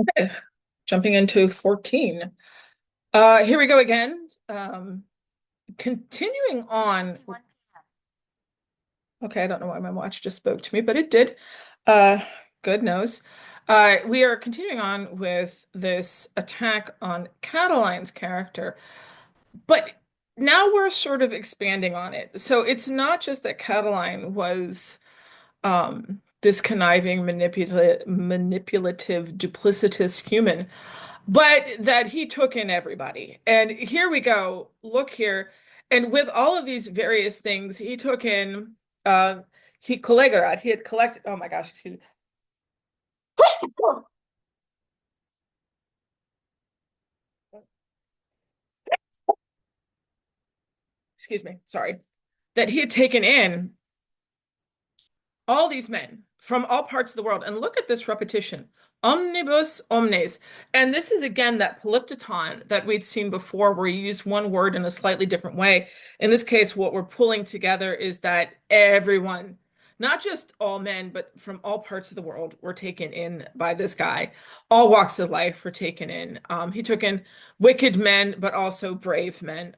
Okay, jumping into 14. Here we go again. Continuing on. Okay, I don't know why my watch just spoke to me, but it did. Uh, good knows. We are continuing on with this attack on Cataline's character, but now we're sort of expanding on it. So it's not just that Catiline was this conniving, manipulative, duplicitous human, but that he took in everybody. And here we go. Look here. And with all of these various things, he took in, uh, he collegarat, he had collected, oh my gosh, excuse me. Excuse me, sorry. That he had taken in all these men from all parts of the world. And look at this repetition. Omnibus omnes. And this is again that polyptoton that we'd seen before, where you use one word in a slightly different way. In this case, what we're pulling together is that everyone, not just all men, but from all parts of the world, were taken in by this guy. All walks of life were taken in. He took in wicked men, but also brave men,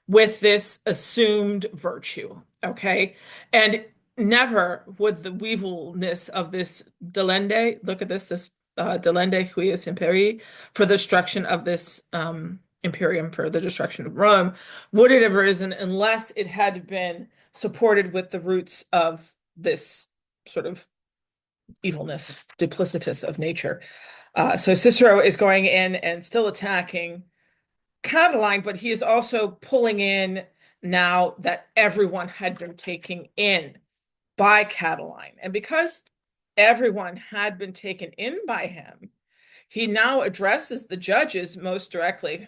with this assumed virtue. Okay. And never would the weevilness of this delende, look at this delende huius imperii, for the destruction of this imperium, for the destruction of Rome, would it have arisen unless it had been supported with the roots of this sort of evilness, duplicitous of nature. So Cicero is going in and still attacking Catiline, but he is also pulling in now that everyone had been taking in by Catiline. And because everyone had been taken in by him, he now addresses the judges most directly.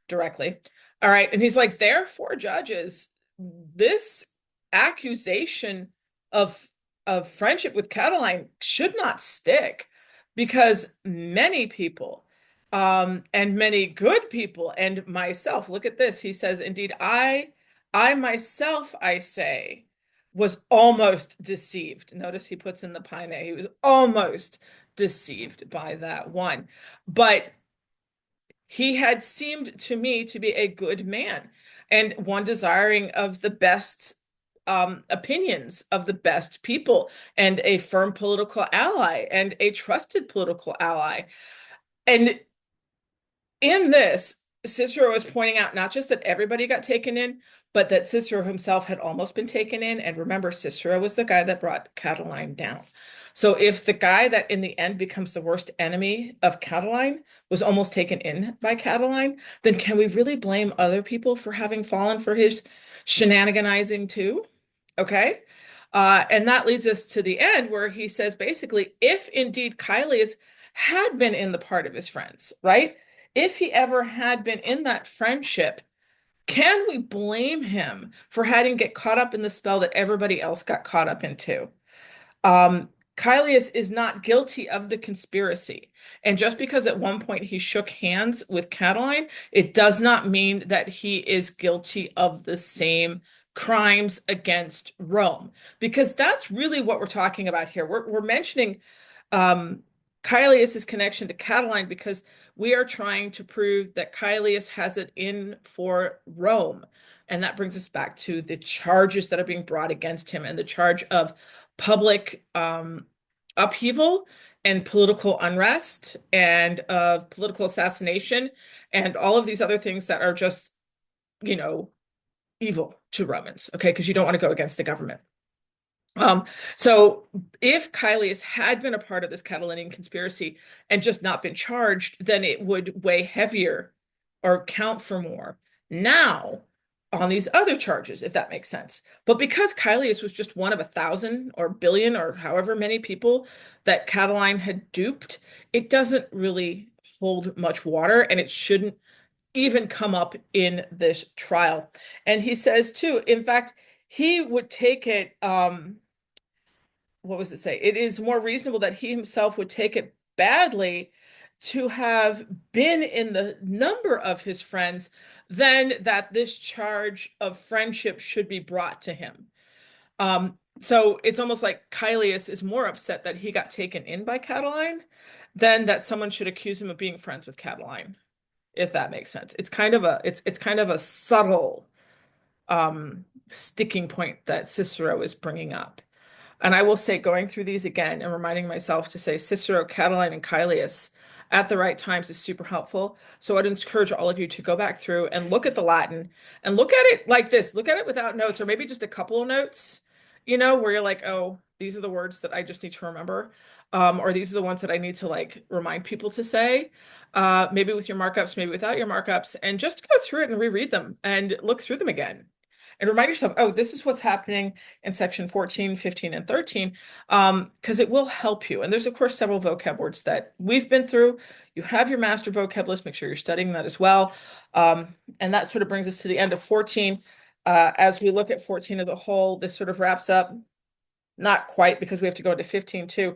Directly. All right. And he's like, therefore, judges, this accusation of friendship with Catiline should not stick because many people, and many good people, and myself, look at this. He says, indeed, I myself, I say, was almost deceived. Notice he puts in the pine. He was almost deceived by that one. But he had seemed to me to be a good man and one desiring of the best opinions of the best people and a firm political ally and a trusted political ally. And in this, Cicero is pointing out not just that everybody got taken in, but that Cicero himself had almost been taken in. And remember, Cicero was the guy that brought Catiline down. So if the guy that in the end becomes the worst enemy of Catiline was almost taken in by Catiline, then can we really blame other people for having fallen for his shenaniganizing too? Okay. And that leads us to the end where he says basically, if indeed Caelius had been in the part of his friends, right? If he ever had been in that friendship, can we blame him for having get caught up in the spell that everybody else got caught up into? Caelius is not guilty of the conspiracy. And just because at one point he shook hands with Catiline, it does not mean that he is guilty of the same crimes against Rome. Because that's really what we're talking about here. We're mentioning um, Caelius's connection to Catiline because we are trying to prove that Caelius has it in for Rome. And that brings us back to the charges that are being brought against him and the charge of public upheaval and political unrest and of political assassination and all of these other things that are just, you know, evil to Romans, okay? Because you don't want to go against the government. Um, so if Caelius had been a part of this Catalonian conspiracy and just not been charged, then it would weigh heavier or count for more now on these other charges, if that makes sense. But because Caelius was just one of 1,000 or billion or however many people that Catiline had duped, it doesn't really hold much water and it shouldn't even come up in this trial. And he says too, in fact, he would take it, what was it say? It is more reasonable that he himself would take it badly to have been in the number of his friends than that this charge of friendship should be brought to him. So it's almost like Caelius is more upset that he got taken in by Catiline than that someone should accuse him of being friends with Catiline, if that makes sense. It's kind of a subtle sticking point that Cicero is bringing up. And I will say, going through these again and reminding myself to say Cicero, Catiline, and Caelius at the right times is super helpful. So I'd encourage all of you to go back through and look at the Latin and look at it like this. Look at it without notes, or maybe just a couple of notes, where you're like, oh, these are the words that I just need to remember. Or these are the ones that I need to like remind people to say. Maybe with your markups, maybe without your markups, and just go through it and reread them and look through them again. And remind yourself, oh, this is what's happening in section 14, 15, and 13, because it will help you. And there's, of course, several vocab words that we've been through. You have your master vocab list. Make sure you're studying that as well. And that sort of brings us to the end of 14. As we look at 14 as a whole, this sort of wraps up, not quite because we have to go into 15 too.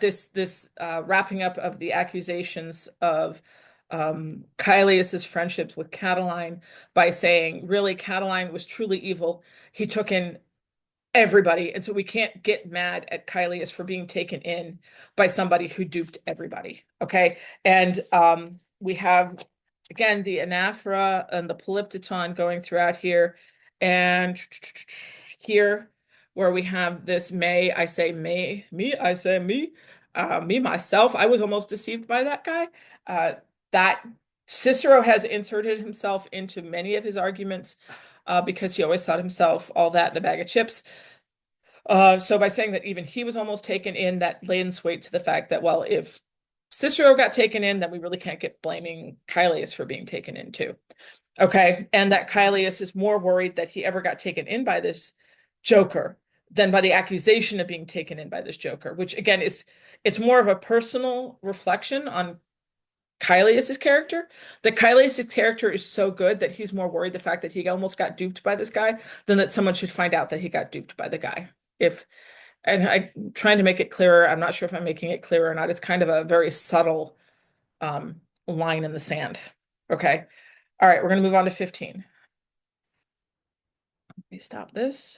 This wrapping up of the accusations of Caelius's friendships with Catiline by saying, really, Catiline was truly evil. He took in everybody, and so we can't get mad at Caelius for being taken in by somebody who duped everybody. Okay, and we have again the anaphora and the polyptyton going throughout here, and here where we have this may, I say may, me, I say me, me myself. I was almost deceived by that guy. That Cicero has inserted himself into many of his arguments because he always thought himself all that in a bag of chips. So by saying that even he was almost taken in, that lends weight to the fact that, well, if Cicero got taken in, then we really can't get blaming Caelius for being taken in too. Okay. And that Caelius is more worried that he ever got taken in by this Joker than by the accusation of being taken in by this Joker, which again it's more of a personal reflection on Caelius's character. That Caelius's character is so good that he's more worried the fact that he almost got duped by this guy than that someone should find out that he got duped by the guy. If and I'm trying to make it clearer. I'm not sure if I'm making it clear or not. It's kind of a very subtle line in the sand. Okay. All right, we're going to move on to 15. Let me stop this.